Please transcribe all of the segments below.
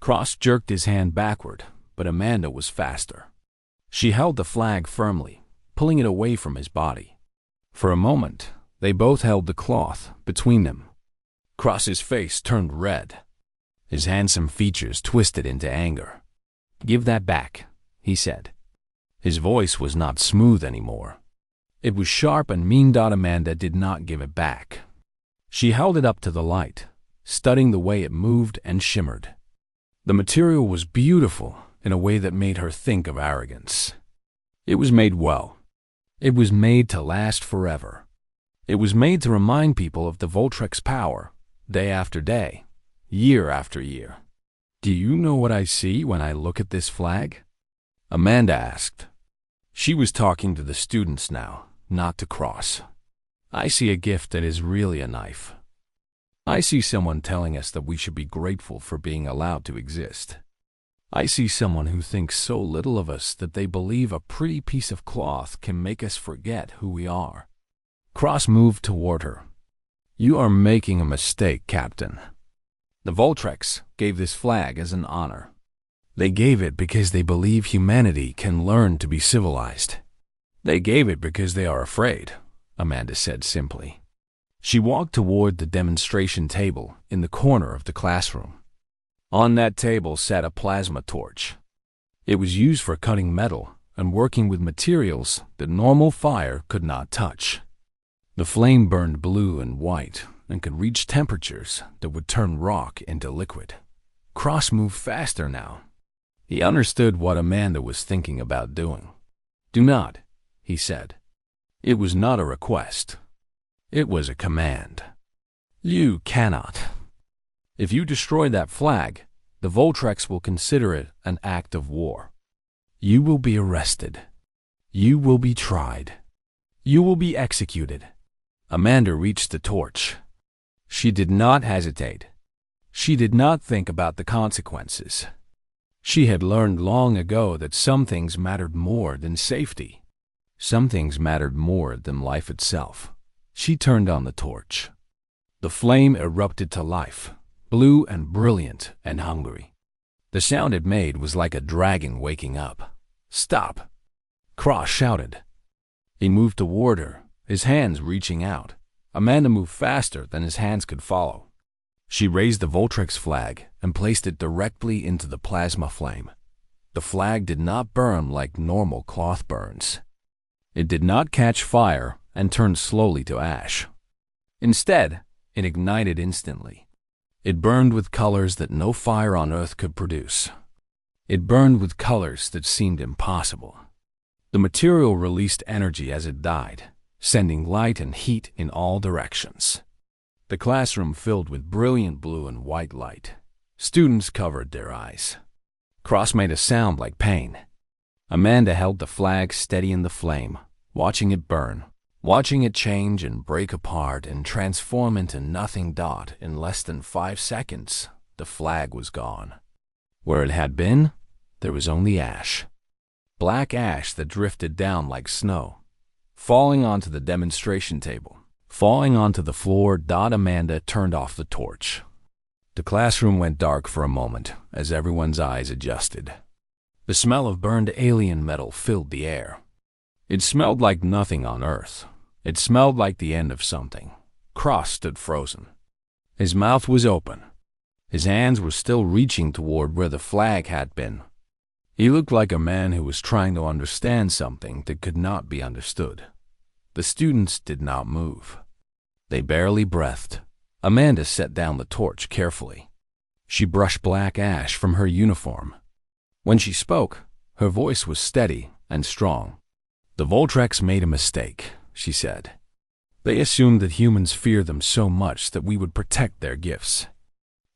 Cross jerked his hand backward, but Amanda was faster. She held the flag firmly, pulling it away from his body. For a moment, they both held the cloth between them. Cross's face turned red. His handsome features twisted into anger. "Give that back," he said. His voice was not smooth anymore. It was sharp and mean. Amanda did not give it back. She held it up to the light, studying the way it moved and shimmered. The material was beautiful in a way that made her think of arrogance. It was made well. It was made to last forever. It was made to remind people of the Voltrek's power, day after day, year after year. "Do you know what I see when I look at this flag?" Amanda asked. She was talking to the students now, not to Cross. "I see a gift that is really a knife. I see someone telling us that we should be grateful for being allowed to exist. I see someone who thinks so little of us that they believe a pretty piece of cloth can make us forget who we are." Cross moved toward her. "You are making a mistake, Captain. The Voltreks gave this flag as an honor. They gave it because they believe humanity can learn to be civilized. They gave it because they are afraid," Amanda said simply. She walked toward the demonstration table in the corner of the classroom. On that table sat a plasma torch. It was used for cutting metal and working with materials that normal fire could not touch. The flame burned blue and white and could reach temperatures that would turn rock into liquid. Cross moved faster now. He understood what Amanda was thinking about doing. "Do not," he said. It was not a request. It was a command. "You cannot. If you destroy that flag, the Voltreks will consider it an act of war. You will be arrested. You will be tried. You will be executed." Amanda reached the torch. She did not hesitate. She did not think about the consequences. She had learned long ago that some things mattered more than safety. Some things mattered more than life itself. She turned on the torch. The flame erupted to life, blue and brilliant and hungry. The sound it made was like a dragon waking up. "Stop!" Cross shouted. He moved toward her, his hands reaching out. Amanda moved faster than his hands could follow. She raised the Voltrek's flag and placed it directly into the plasma flame. The flag did not burn like normal cloth burns. It did not catch fire and turned slowly to ash. Instead, it ignited instantly. It burned with colors that no fire on Earth could produce. It burned with colors that seemed impossible. The material released energy as it died, sending light and heat in all directions. The classroom filled with brilliant blue and white light. Students covered their eyes. Cross made a sound like pain. Amanda held the flag steady in the flame, watching it burn, watching it change and break apart and transform into nothing. In less than 5 seconds, the flag was gone. Where it had been, there was only ash. Black ash that drifted down like snow, falling onto the demonstration table, falling onto the floor. Amanda turned off the torch. The classroom went dark for a moment as everyone's eyes adjusted. The smell of burned alien metal filled the air. It smelled like nothing on Earth. It smelled like the end of something. Cross stood frozen. His mouth was open. His hands were still reaching toward where the flag had been. He looked like a man who was trying to understand something that could not be understood. The students did not move. They barely breathed. Amanda set down the torch carefully. She brushed black ash from her uniform. When she spoke, her voice was steady and strong. "The Voltreks made a mistake," she said. "They assumed that humans fear them so much that we would protect their gifts.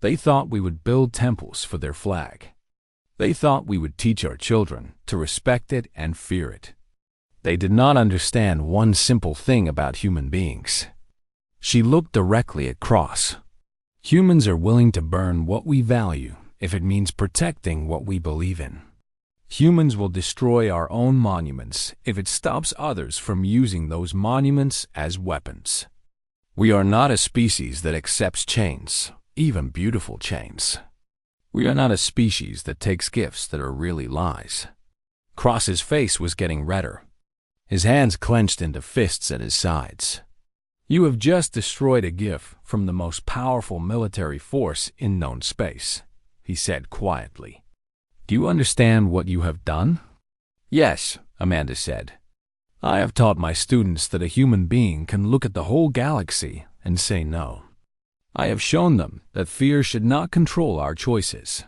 They thought we would build temples for their flag. They thought we would teach our children to respect it and fear it. They did not understand one simple thing about human beings." She looked directly at Cross. "Humans are willing to burn what we value if it means protecting what we believe in. Humans will destroy our own monuments if it stops others from using those monuments as weapons. We are not a species that accepts chains, even beautiful chains. We are not a species that takes gifts that are really lies. Cross's face was getting redder. His hands clenched into fists at his sides. You have just destroyed a gift from the most powerful military force in known space, he said quietly. Do you understand what you have done? Yes, Amanda said. I have taught my students that a human being can look at the whole galaxy and say no. I have shown them that fear should not control our choices.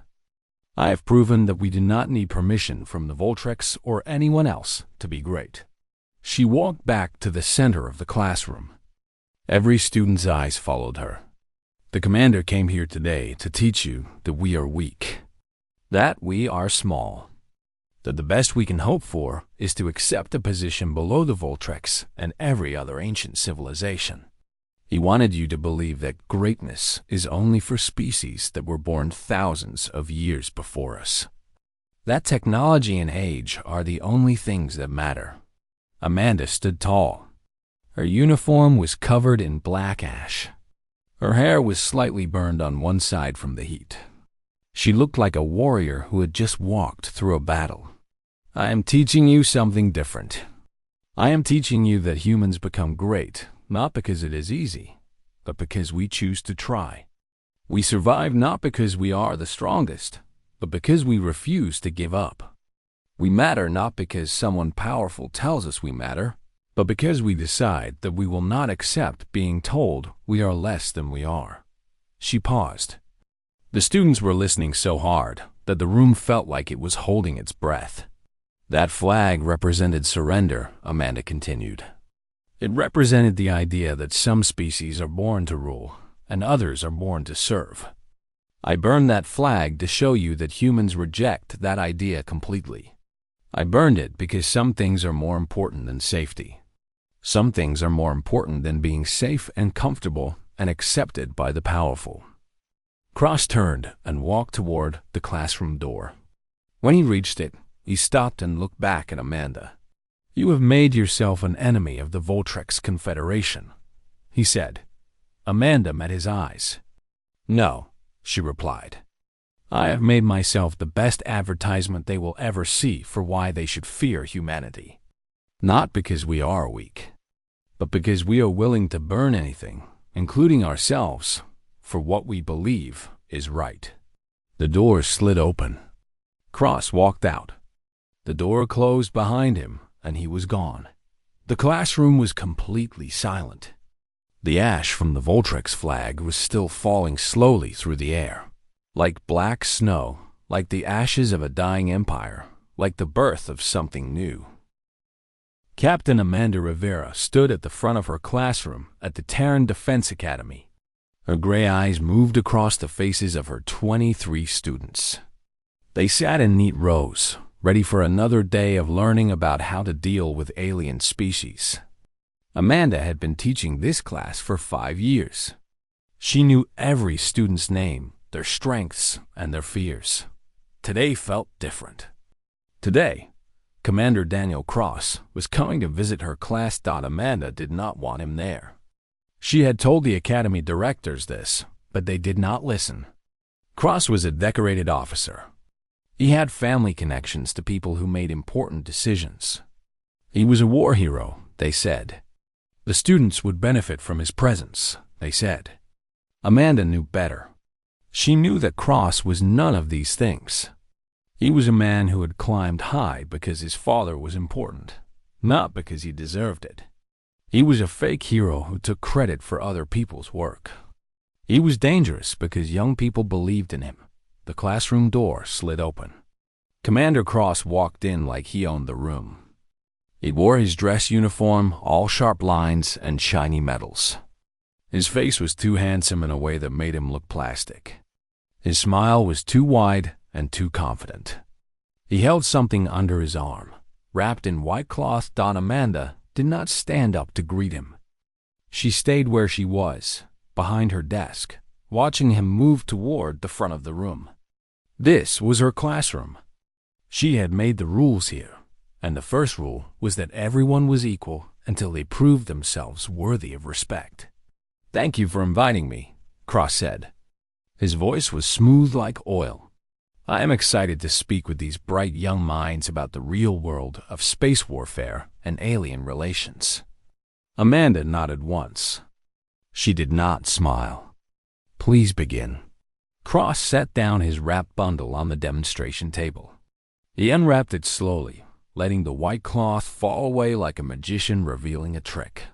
I have proven that we do not need permission from the Voltrex or anyone else to be great. She walked back to the center of the classroom. Every student's eyes followed her. The commander came here today to teach you that we are weak, that we are small, that the best we can hope for is to accept a position below the Voltrex and every other ancient civilization. He wanted you to believe that greatness is only for species that were born thousands of years before us. That technology and age are the only things that matter. Amanda stood tall. Her uniform was covered in black ash. Her hair was slightly burned on one side from the heat. She looked like a warrior who had just walked through a battle. I am teaching you something different. I am teaching you that humans become great, not because it is easy, but because we choose to try. We survive not because we are the strongest, but because we refuse to give up. We matter not because someone powerful tells us we matter, but because we decide that we will not accept being told we are less than we are. She paused. The students were listening so hard that the room felt like it was holding its breath. That flag represented surrender, Amanda continued. It represented the idea that some species are born to rule and others are born to serve. I burned that flag to show you that humans reject that idea completely. I burned it because some things are more important than safety. Some things are more important than being safe and comfortable and accepted by the powerful. Cross turned and walked toward the classroom door. When he reached it, he stopped and looked back at Amanda. You have made yourself an enemy of the Voltrex Confederation, he said. Amanda met his eyes. No, she replied. I have made myself the best advertisement they will ever see for why they should fear humanity. Not because we are weak, but because we are willing to burn anything, including ourselves, for what we believe is right. The door slid open. Cross walked out. The door closed behind him, and he was gone. The classroom was completely silent. The ash from the Voltrex flag was still falling slowly through the air, like black snow, like the ashes of a dying empire, like the birth of something new. Captain Amanda Rivera stood at the front of her classroom at the Terran Defense Academy. Her gray eyes moved across the faces of her 23 students. They sat in neat rows, ready for another day of learning about how to deal with alien species. Amanda had been teaching this class for 5 years. She knew every student's name, their strengths, and their fears. Today felt different. Today, Commander Daniel Cross was coming to visit her class. Amanda did not want him there. She had told the academy directors this, but they did not listen. Cross was a decorated officer. He had family connections to people who made important decisions. He was a war hero, they said. The students would benefit from his presence, they said. Amanda knew better. She knew that Cross was none of these things. He was a man who had climbed high because his father was important, not because he deserved it. He was a fake hero who took credit for other people's work. He was dangerous because young people believed in him. The classroom door slid open. Commander Cross walked in like he owned the room. He wore his dress uniform, all sharp lines and shiny metals. His face was too handsome in a way that made him look plastic. His smile was too wide and too confident. He held something under his arm, wrapped in white cloth. Amanda did not stand up to greet him. She stayed where she was, behind her desk, watching him move toward the front of the room. This was her classroom. She had made the rules here, and the first rule was that everyone was equal until they proved themselves worthy of respect. Thank you for inviting me, Cross said. His voice was smooth like oil. I am excited to speak with these bright young minds about the real world of space warfare and alien relations. Amanda nodded once. She did not smile. Please begin. Cross set down his wrapped bundle on the demonstration table. He unwrapped it slowly, letting the white cloth fall away like a magician revealing a trick.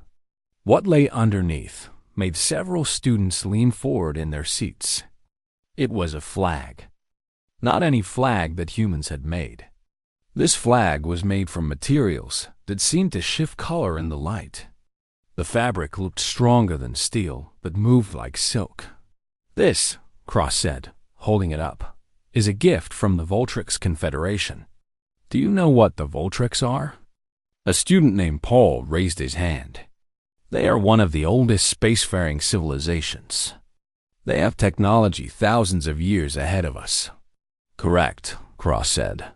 What lay underneath made several students lean forward in their seats. It was a flag. Not any flag that humans had made. This flag was made from materials that seemed to shift color in the light. The fabric looked stronger than steel, but moved like silk. This, Cross said, holding it up, is a gift from the Voltrix Confederation. Do you know what the Voltrix are? A student named Paul raised his hand. They are one of the oldest spacefaring civilizations. They have technology thousands of years ahead of us. Correct, Cross said.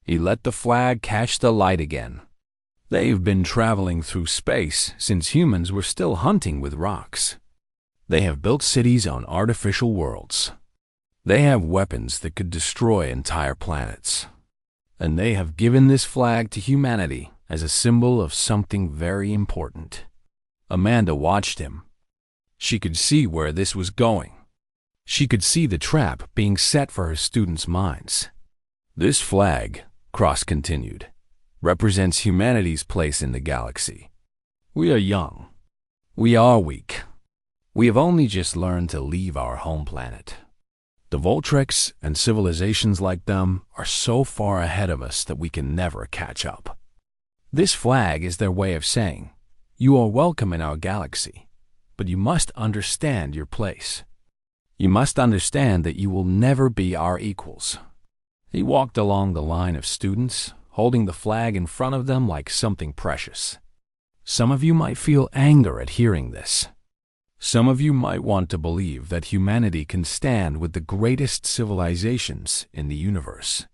He let the flag catch the light again. They've been traveling through space since humans were still hunting with rocks. They have built cities on artificial worlds. They have weapons that could destroy entire planets. And they have given this flag to humanity as a symbol of something very important. Amanda watched him. She could see where this was going. She could see the trap being set for her students' minds. This flag, Cross continued, represents humanity's place in the galaxy. We are young. We are weak. We have only just learned to leave our home planet. The Voltrix and civilizations like them are so far ahead of us that we can never catch up. This flag is their way of saying, you are welcome in our galaxy, but you must understand your place. You must understand that you will never be our equals. He walked along the line of students, holding the flag in front of them like something precious. Some of you might feel anger at hearing this. Some of you might want to believe that humanity can stand with the greatest civilizations in the universe.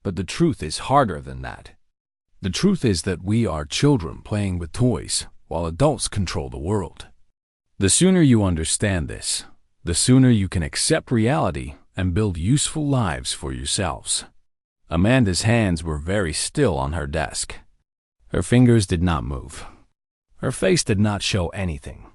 But the truth is harder than that. The truth is that we are children playing with toys while adults control the world. The sooner you understand this, the sooner you can accept reality and build useful lives for yourselves. Amanda's hands were very still on her desk. Her fingers did not move. Her face did not show anything.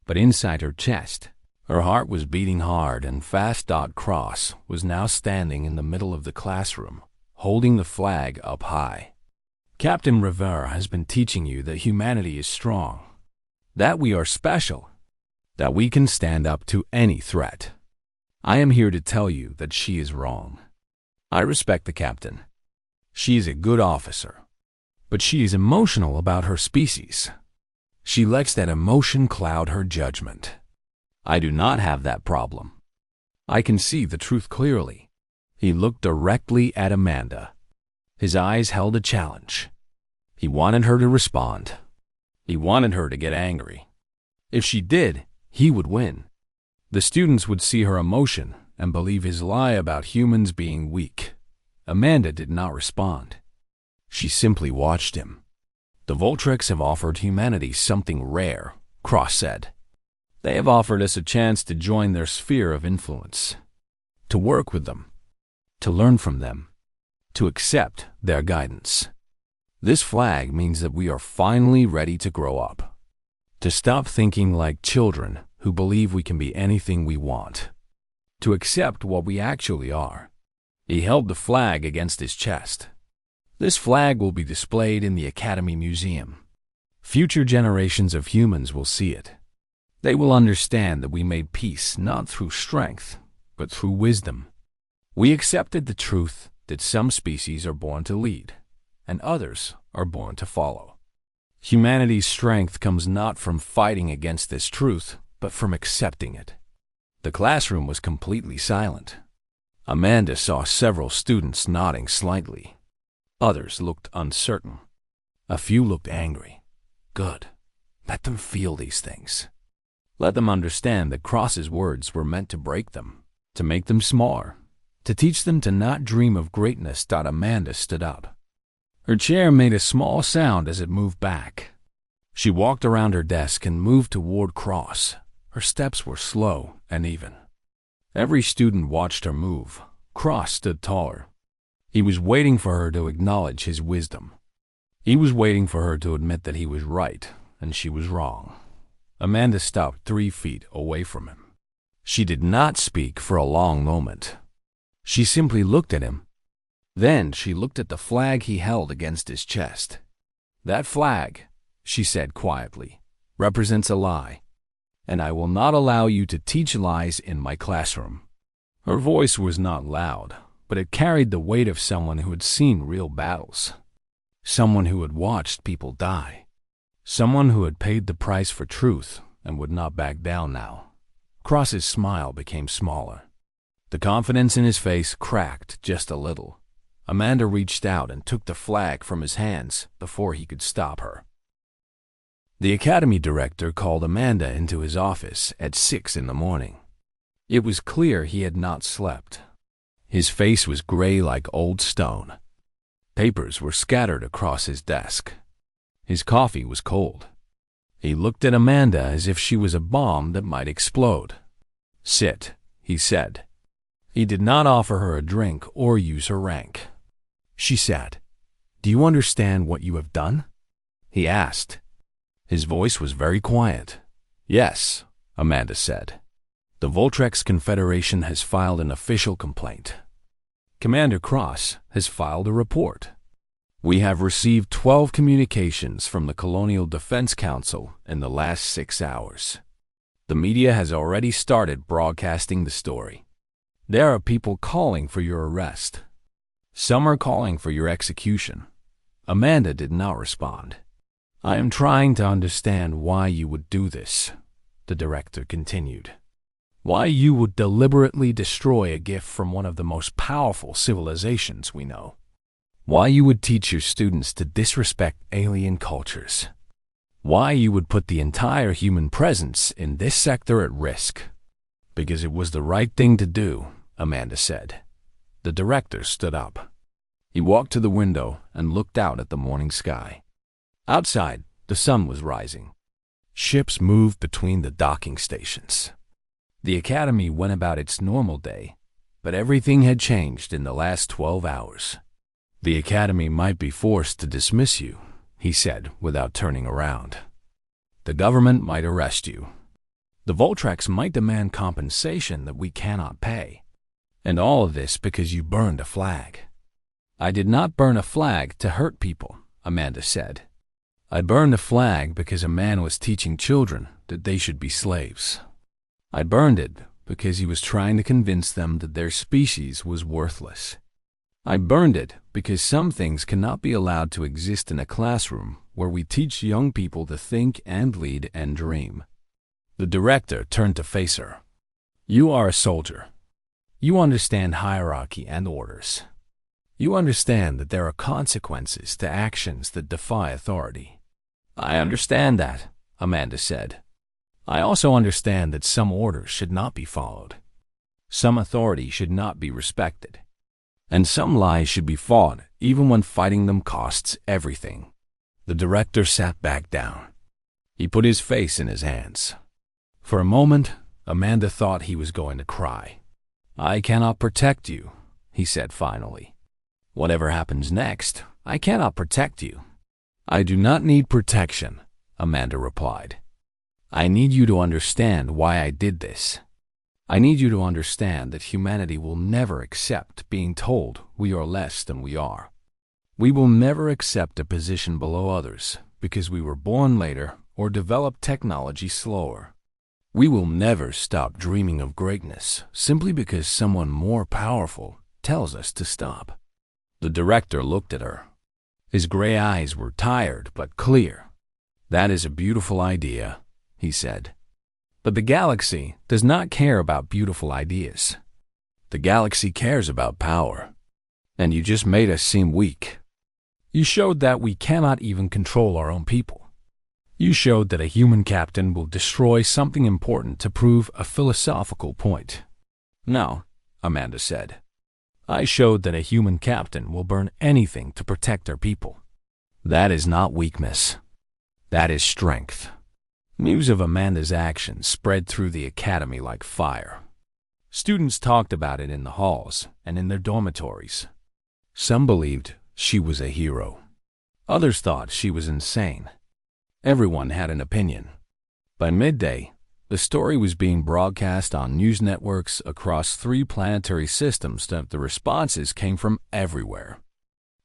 But inside her chest, her heart was beating hard, and fast. Cross was now standing in the middle of the classroom, holding the flag up high. Captain Rivera has been teaching you that humanity is strong, that we are special, that we can stand up to any threat. I am here to tell you that she is wrong. I respect the captain. She is a good officer, but she is emotional about her species. She lets that emotion cloud her judgment. I do not have that problem. I can see the truth clearly. He looked directly at Amanda. His eyes held a challenge. He wanted her to respond. He wanted her to get angry. If she did, he would win. The students would see her emotion and believe his lie about humans being weak. Amanda did not respond. She simply watched him. The Voltrix have offered humanity something rare, Cross said. They have offered us a chance to join their sphere of influence, to work with them, to learn from them, to accept their guidance. This flag means that we are finally ready to grow up, to stop thinking like children who believe we can be anything we want, to accept what we actually are. He held the flag against his chest. This flag will be displayed in the Academy Museum. Future generations of humans will see it. They will understand that we made peace not through strength, but through wisdom. We accepted the truth that some species are born to lead, and others are born to follow. Humanity's strength comes not from fighting against this truth, but from accepting it. The classroom was completely silent. Amanda saw several students nodding slightly. Others looked uncertain. A few looked angry. Good. Let them feel these things. Let them understand that Cross's words were meant to break them, to make them smaller, to teach them to not dream of greatness. Amanda stood up. Her chair made a small sound as it moved back. She walked around her desk and moved toward Cross. Her steps were slow and even. Every student watched her move, Cross stood taller. He was waiting for her to acknowledge his wisdom. He was waiting for her to admit that he was right and she was wrong. Amanda stopped 3 feet away from him. She did not speak for a long moment. She simply looked at him. Then she looked at the flag he held against his chest. "That flag," she said quietly, "represents a lie, and I will not allow you to teach lies in my classroom." Her voice was not loud, but it carried the weight of someone who had seen real battles. Someone who had watched people die. Someone who had paid the price for truth and would not back down now. Cross's smile became smaller. The confidence in his face cracked just a little. Amanda reached out and took the flag from his hands before he could stop her. The academy director called Amanda into his office at 6 in the morning. It was clear he had not slept. His face was gray like old stone. Papers were scattered across his desk. His coffee was cold. He looked at Amanda as if she was a bomb that might explode. "Sit," he said. He did not offer her a drink or use her rank. She sat. "Do you understand what you have done?" he asked. His voice was very quiet. "Yes," Amanda said. "The Voltrex Confederation has filed an official complaint. Commander Cross has filed a report. We have received 12 communications from the Colonial Defense Council in the last 6 hours. The media has already started broadcasting the story. There are people calling for your arrest. Some are calling for your execution." Amanda did not respond. "I am trying to understand why you would do this," the director continued. "Why you would deliberately destroy a gift from one of the most powerful civilizations we know. Why you would teach your students to disrespect alien cultures. Why you would put the entire human presence in this sector at risk." "Because it was the right thing to do," Amanda said. The director stood up. He walked to the window and looked out at the morning sky. Outside, the sun was rising. Ships moved between the docking stations. The academy went about its normal day, but everything had changed in the last 12 hours. "The academy might be forced to dismiss you," he said without turning around. "The government might arrest you. The Voltrex might demand compensation that we cannot pay. And all of this because you burned a flag." "I did not burn a flag to hurt people," Amanda said. "I burned a flag because a man was teaching children that they should be slaves. I burned it because he was trying to convince them that their species was worthless. I burned it because some things cannot be allowed to exist in a classroom where we teach young people to think and lead and dream." The director turned to face her. "You are a soldier. You understand hierarchy and orders. You understand that there are consequences to actions that defy authority." "I understand that," Amanda said. "I also understand that some orders should not be followed. Some authority should not be respected. And some lies should be fought even when fighting them costs everything." The director sat back down. He put his face in his hands. For a moment, Amanda thought he was going to cry. "I cannot protect you," he said finally. "Whatever happens next, I cannot protect you." "I do not need protection," Amanda replied. "I need you to understand why I did this. I need you to understand that humanity will never accept being told we are less than we are. We will never accept a position below others because we were born later or developed technology slower. We will never stop dreaming of greatness simply because someone more powerful tells us to stop." The director looked at her. His gray eyes were tired but clear. "That is a beautiful idea," he said. "But the galaxy does not care about beautiful ideas. The galaxy cares about power. And you just made us seem weak. You showed that we cannot even control our own people. You showed that a human captain will destroy something important to prove a philosophical point." "No," Amanda said. "I showed that a human captain will burn anything to protect our people. That is not weakness. That is strength." News of Amanda's actions spread through the academy like fire. Students talked about it in the halls and in their dormitories. Some believed she was a hero. Others thought she was insane. Everyone had an opinion. By midday, the story was being broadcast on news networks across 3 planetary systems that the responses came from everywhere.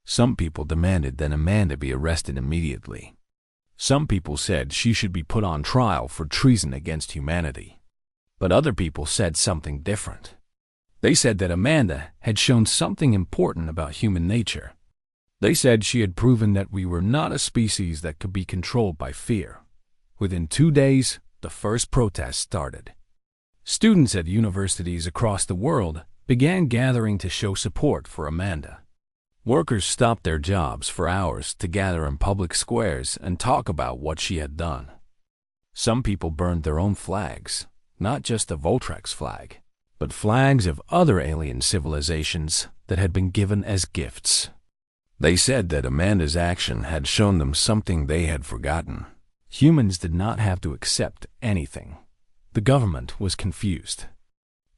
Some people demanded that Amanda be arrested immediately. Some people said she should be put on trial for treason against humanity. But other people said something different. They said that Amanda had shown something important about human nature. They said she had proven that we were not a species that could be controlled by fear. Within 2 days, the first protest started. Students at universities across the world began gathering to show support for Amanda. Workers stopped their jobs for hours to gather in public squares and talk about what she had done. Some people burned their own flags, not just the Voltrex flag, but flags of other alien civilizations that had been given as gifts. They said that Amanda's action had shown them something they had forgotten. Humans did not have to accept anything. The government was confused.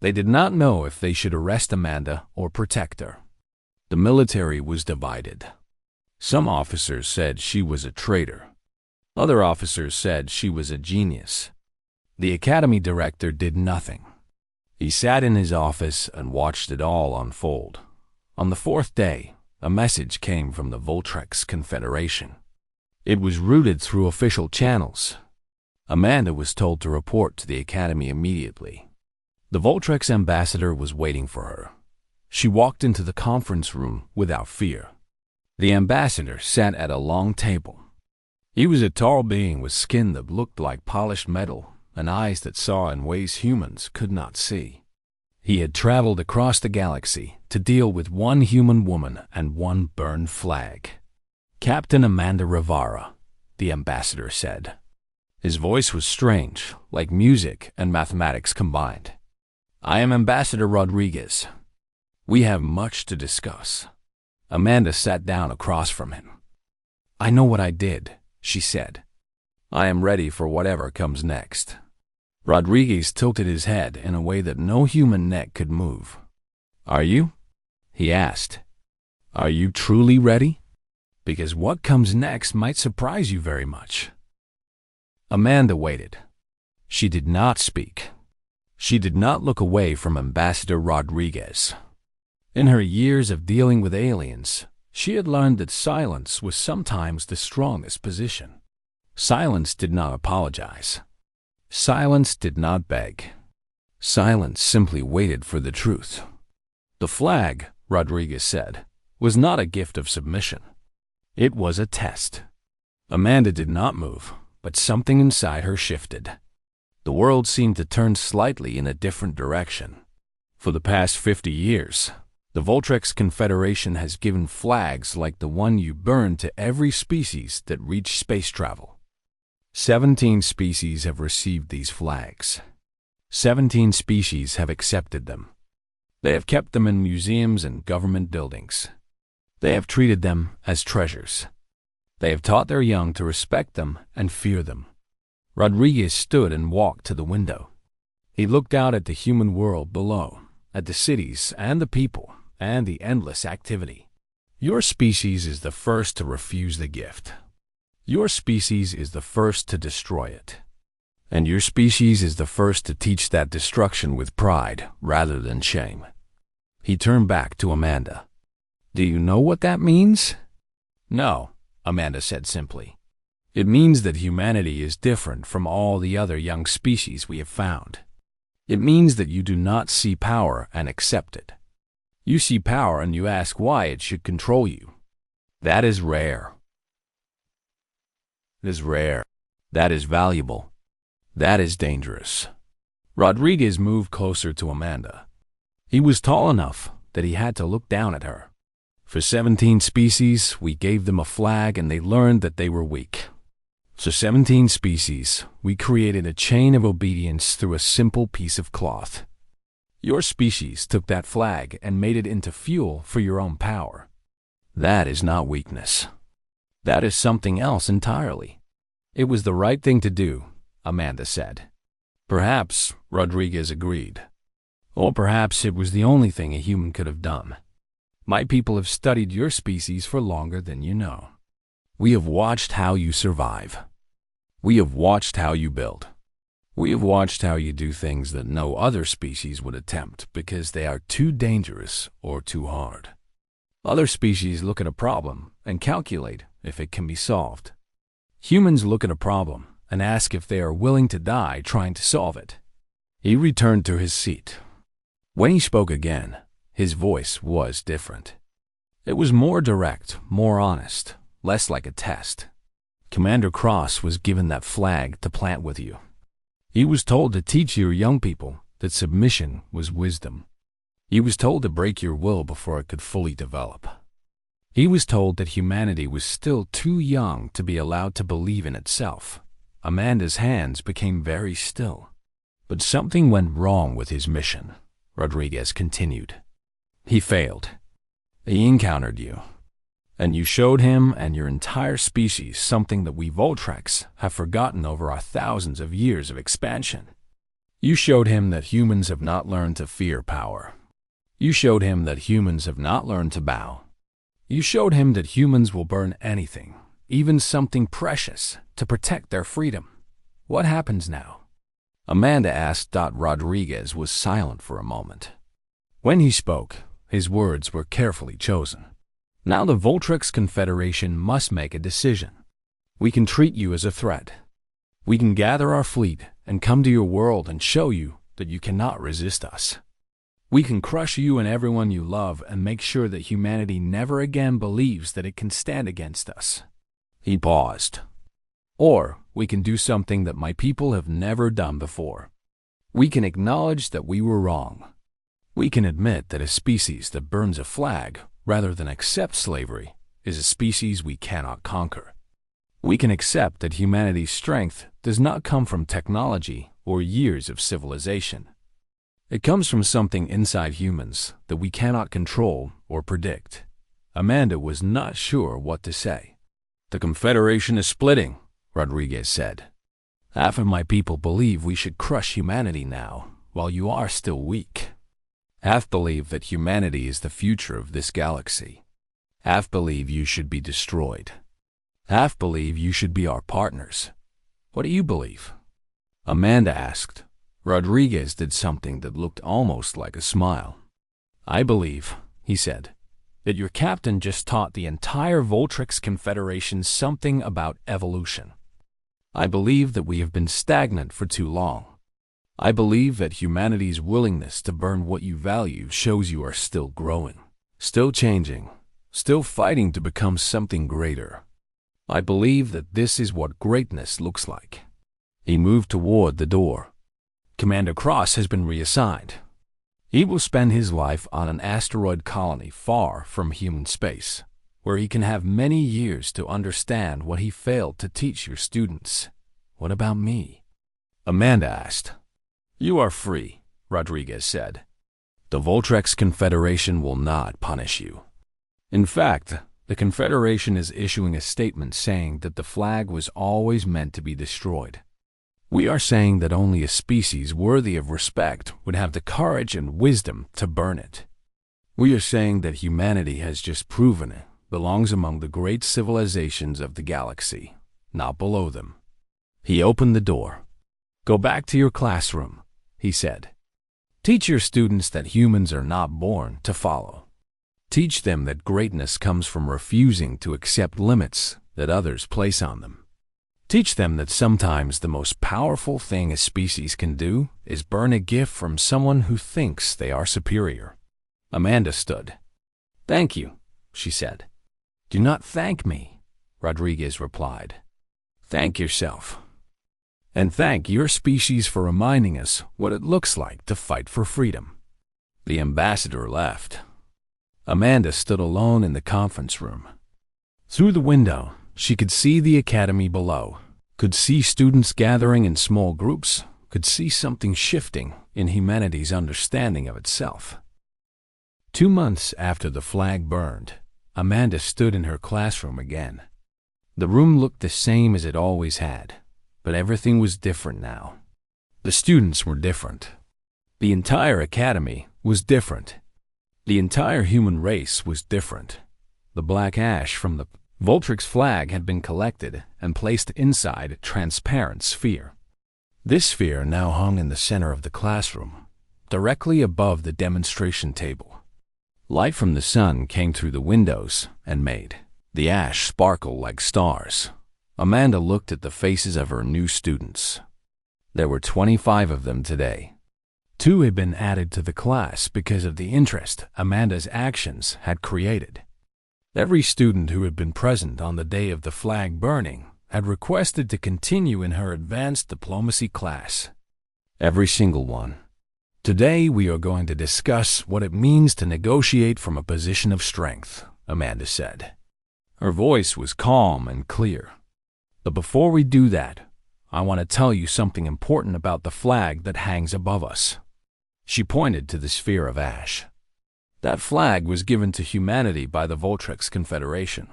They did not know if they should arrest Amanda or protect her. The military was divided. Some officers said she was a traitor. Other officers said she was a genius. The academy director did nothing. He sat in his office and watched it all unfold. On the 4th day, a message came from the Voltrex Confederation. It was routed through official channels. Amanda was told to report to the academy immediately. The Voltrex ambassador was waiting for her. She walked into the conference room without fear. The ambassador sat at a long table. He was a tall being with skin that looked like polished metal and eyes that saw in ways humans could not see. He had traveled across the galaxy to deal with 1 human woman and 1 burned flag. Captain Amanda Rivara, the ambassador said. His voice was strange, like music and mathematics combined. I am Ambassador Rodriguez. We have much to discuss. Amanda sat down across from him. I know what I did, she said. I am ready for whatever comes next. Rodriguez tilted his head in a way that no human neck could move. Are you? He asked. Are you truly ready? Because what comes next might surprise you very much. Amanda waited. She did not speak. She did not look away from Ambassador Rodriguez. In her years of dealing with aliens, she had learned that silence was sometimes the strongest position. Silence did not apologize. Silence did not beg. Silence simply waited for the truth. The flag, Rodriguez said, was not a gift of submission. It was a test. Amanda did not move, but something inside her shifted. The world seemed to turn slightly in a different direction. For the past 50 years, the Voltrex Confederation has given flags like the one you burn to every species that reached space travel. 17 species have received these flags. 17 species have accepted them. They have kept them in museums and government buildings. They have treated them as treasures. They have taught their young to respect them and fear them. Rodriguez stood and walked to the window. He looked out at the human world below, at the cities and the people and the endless activity. Your species is the first to refuse the gift. Your species is the first to destroy it. And your species is the first to teach that destruction with pride rather than shame. He turned back to Amanda. Do you know what that means? No, Amanda said simply. It means that humanity is different from all the other young species we have found. It means that you do not see power and accept it. You see power and you ask why it should control you. That is rare. It is rare. That is valuable. That is dangerous. Rodriguez moved closer to Amanda. He was tall enough that he had to look down at her. For 17 species, we gave them a flag and they learned that they were weak. For 17 species, we created a chain of obedience through a simple piece of cloth. Your species took that flag and made it into fuel for your own power. That is not weakness. That is something else entirely. It was the right thing to do, Amanda said. Perhaps, Rodriguez agreed. Or perhaps it was the only thing a human could have done. My people have studied your species for longer than you know. We have watched how you survive. We have watched how you build. We have watched how you do things that no other species would attempt because they are too dangerous or too hard. Other species look at a problem and calculate if it can be solved. Humans look at a problem and ask if they are willing to die trying to solve it. He returned to his seat. When he spoke again, his voice was different. It was more direct, more honest, less like a test. Commander Cross was given that flag to plant with you. He was told to teach your young people that submission was wisdom. He was told to break your will before it could fully develop. He was told that humanity was still too young to be allowed to believe in itself. Amanda's hands became very still. But something went wrong with his mission, Rodriguez continued. He failed. He encountered you. And you showed him and your entire species something that we Voltrex have forgotten over our thousands of years of expansion. You showed him that humans have not learned to fear power. You showed him that humans have not learned to bow. You showed him that humans will burn anything, even something precious, to protect their freedom. What happens now? Amanda asked. Rodriguez was silent for a moment. When he spoke, his words were carefully chosen. Now the Voltrex Confederation must make a decision. We can treat you as a threat. We can gather our fleet and come to your world and show you that you cannot resist us. We can crush you and everyone you love and make sure that humanity never again believes that it can stand against us. He paused. Or we can do something that my people have never done before. We can acknowledge that we were wrong. We can admit that a species that burns a flag rather than accept slavery is a species we cannot conquer. We can accept that humanity's strength does not come from technology or years of civilization. It comes from something inside humans that we cannot control or predict. Amanda was not sure what to say. The Confederation is splitting, Rodriguez said. Half of my people believe we should crush humanity now, while you are still weak. Half believe that humanity is the future of this galaxy. Half believe you should be destroyed. Half believe you should be our partners. What do you believe? Amanda asked. Rodriguez did something that looked almost like a smile. I believe, he said, that your captain just taught the entire Voltrex Confederation something about evolution. I believe that we have been stagnant for too long. I believe that humanity's willingness to burn what you value shows you are still growing, still changing, still fighting to become something greater. I believe that this is what greatness looks like. He moved toward the door. Commander Cross has been reassigned. He will spend his life on an asteroid colony far from human space, where he can have many years to understand what he failed to teach your students. What about me? Amanda asked. You are free, Rodriguez said. The Voltrex Confederation will not punish you. In fact, the Confederation is issuing a statement saying that the flag was always meant to be destroyed. We are saying that only a species worthy of respect would have the courage and wisdom to burn it. We are saying that humanity has just proven it belongs among the great civilizations of the galaxy, not below them. He opened the door. Go back to your classroom, he said. Teach your students that humans are not born to follow. Teach them that greatness comes from refusing to accept limits that others place on them. Teach them that sometimes the most powerful thing a species can do is burn a gift from someone who thinks they are superior. Amanda stood. Thank you, she said. Do not thank me, Rodriguez replied. Thank yourself. And thank your species for reminding us what it looks like to fight for freedom. The ambassador left. Amanda stood alone in the conference room. Through the window, she could see the academy below, could see students gathering in small groups, could see something shifting in humanity's understanding of itself. 2 months after the flag burned, Amanda stood in her classroom again. The room looked the same as it always had, but everything was different now. The students were different. The entire academy was different. The entire human race was different. The black ash from the Voltrix flag had been collected and placed inside a transparent sphere. This sphere now hung in the center of the classroom, directly above the demonstration table. Light from the sun came through the windows and made the ash sparkle like stars. Amanda looked at the faces of her new students. There were 25 of them today. 2 had been added to the class because of the interest Amanda's actions had created. Every student who had been present on the day of the flag burning had requested to continue in her advanced diplomacy class. Every single one. Today we are going to discuss what it means to negotiate from a position of strength, Amanda said. Her voice was calm and clear. But before we do that, I want to tell you something important about the flag that hangs above us. She pointed to the sphere of ash. That flag was given to humanity by the Voltrix Confederation.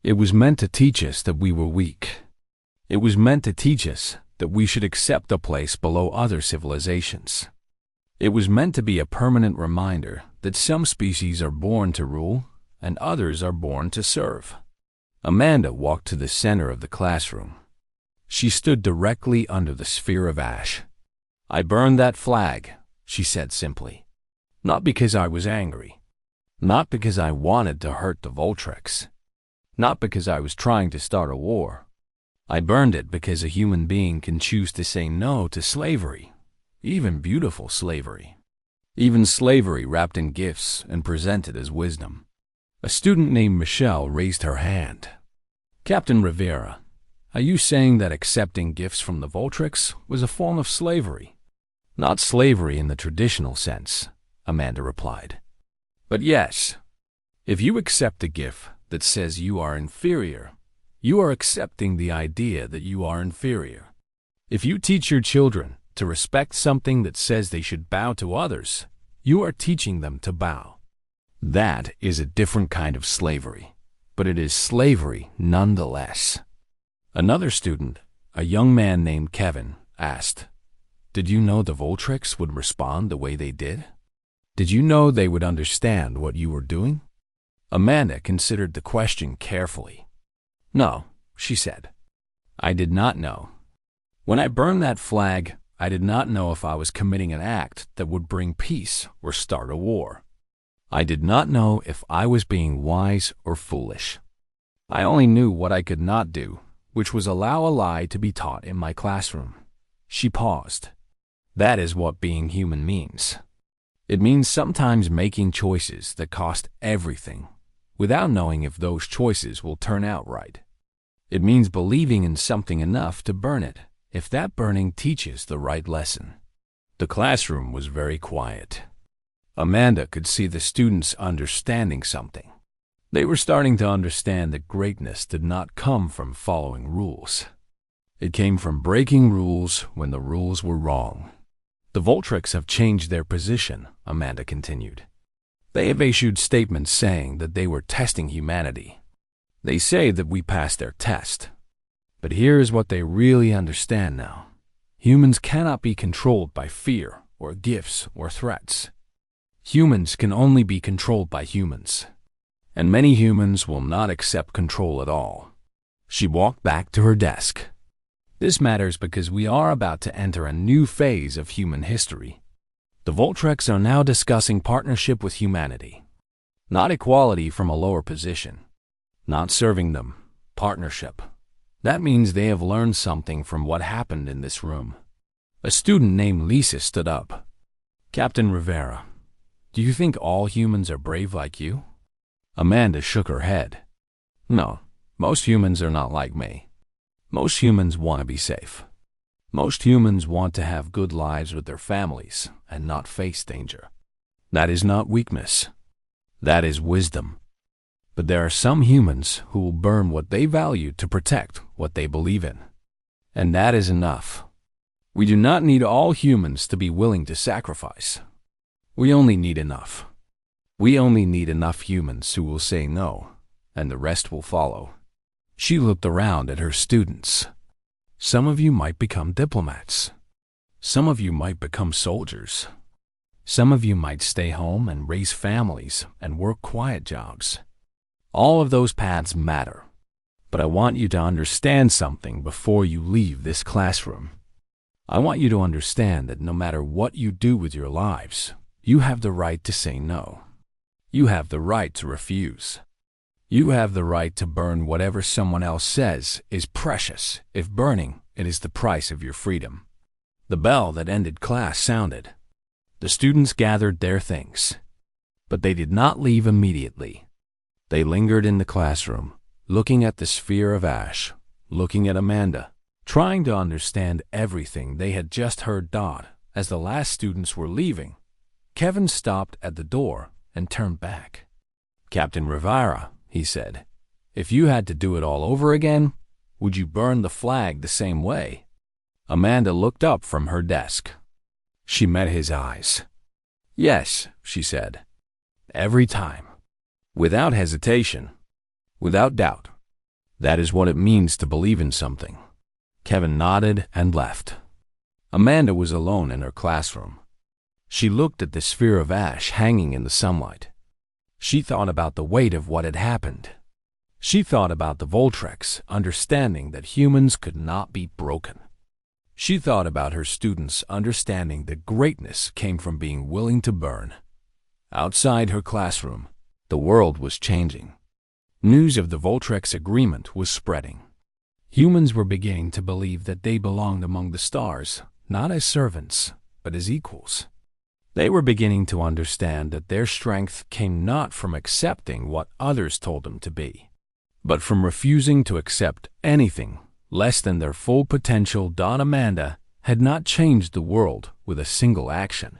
It was meant to teach us that we were weak. It was meant to teach us that we should accept a place below other civilizations. It was meant to be a permanent reminder that some species are born to rule and others are born to serve. Amanda walked to the center of the classroom. She stood directly under the sphere of ash. I burned that flag, she said simply. Not because I was angry. Not because I wanted to hurt the Voltrix. Not because I was trying to start a war. I burned it because a human being can choose to say no to slavery, even beautiful slavery. Even slavery wrapped in gifts and presented as wisdom. A student named Michelle raised her hand. Captain Rivera, are you saying that accepting gifts from the Voltrix was a form of slavery? Not slavery in the traditional sense, Amanda replied. But yes, if you accept a gift that says you are inferior, you are accepting the idea that you are inferior. If you teach your children to respect something that says they should bow to others, you are teaching them to bow. That is a different kind of slavery, but it is slavery nonetheless. Another student, a young man named Kevin, asked, Did you know the Voltrix would respond the way they did? Did you know they would understand what you were doing? Amanda considered the question carefully. No, she said. I did not know. When I burned that flag, I did not know if I was committing an act that would bring peace or start a war. I did not know if I was being wise or foolish. I only knew what I could not do, which was allow a lie to be taught in my classroom. She paused. That is what being human means. It means sometimes making choices that cost everything, without knowing if those choices will turn out right. It means believing in something enough to burn it, if that burning teaches the right lesson. The classroom was very quiet. Amanda could see the students understanding something. They were starting to understand that greatness did not come from following rules. It came from breaking rules when the rules were wrong. The Voltrix have changed their position, Amanda continued. They have issued statements saying that they were testing humanity. They say that we passed their test. But here is what they really understand now. Humans cannot be controlled by fear or gifts or threats. Humans can only be controlled by humans. And many humans will not accept control at all. She walked back to her desk. This matters because we are about to enter a new phase of human history. The Voltrix are now discussing partnership with humanity. Not equality from a lower position. Not serving them. Partnership. That means they have learned something from what happened in this room. A student named Lisa stood up. Captain Rivera, do you think all humans are brave like you? Amanda shook her head. No, most humans are not like me. Most humans want to be safe. Most humans want to have good lives with their families and not face danger. That is not weakness. That is wisdom. But there are some humans who will burn what they value to protect what they believe in. And that is enough. We do not need all humans to be willing to sacrifice. We only need enough. We only need enough humans who will say no, and the rest will follow. She looked around at her students. Some of you might become diplomats. Some of you might become soldiers. Some of you might stay home and raise families and work quiet jobs. All of those paths matter. But I want you to understand something before you leave this classroom. I want you to understand that no matter what you do with your lives, you have the right to say no. You have the right to refuse. You have the right to burn whatever someone else says is precious if burning it is the price of your freedom. The bell that ended class sounded. The students gathered their things. But they did not leave immediately. They lingered in the classroom, looking at the sphere of ash, looking at Amanda, trying to understand everything they had just heard. As the last students were leaving, Kevin stopped at the door and turned back. "Captain Rivera," he said, "if you had to do it all over again, would you burn the flag the same way?" Amanda looked up from her desk. She met his eyes. "Yes," she said. "Every time. Without hesitation. Without doubt. That is what it means to believe in something." Kevin nodded and left. Amanda was alone in her classroom. She looked at the sphere of ash hanging in the sunlight. She thought about the weight of what had happened. She thought about the Voltrex understanding that humans could not be broken. She thought about her students understanding that greatness came from being willing to burn. Outside her classroom, the world was changing. News of the Voltrex agreement was spreading. Humans were beginning to believe that they belonged among the stars, not as servants, but as equals. They were beginning to understand that their strength came not from accepting what others told them to be, but from refusing to accept anything less than their full potential. Amanda had not changed the world with a single action,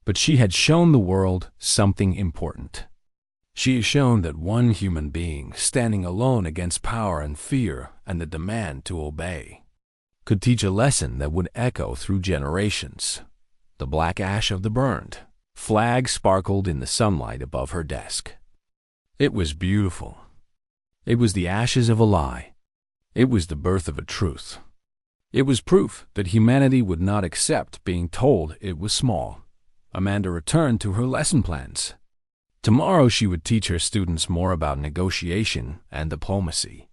but she had shown the world something important. She has shown that one human being standing alone against power and fear and the demand to obey could teach a lesson that would echo through generations. The black ash of the burned flag sparkled in the sunlight above her desk. It was beautiful. It was the ashes of a lie. It was the birth of a truth. It was proof that humanity would not accept being told it was small. Amanda returned to her lesson plans. Tomorrow she would teach her students more about negotiation and diplomacy.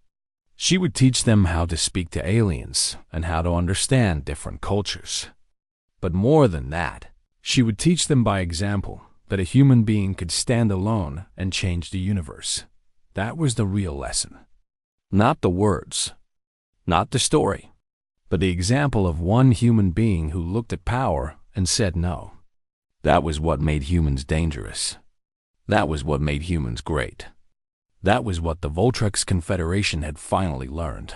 She would teach them how to speak to aliens and how to understand different cultures. But more than that, she would teach them by example that a human being could stand alone and change the universe. That was the real lesson. Not the words, not the story, but the example of one human being who looked at power and said no. That was what made humans dangerous. That was what made humans great. That was what the Voltrex Confederation had finally learned.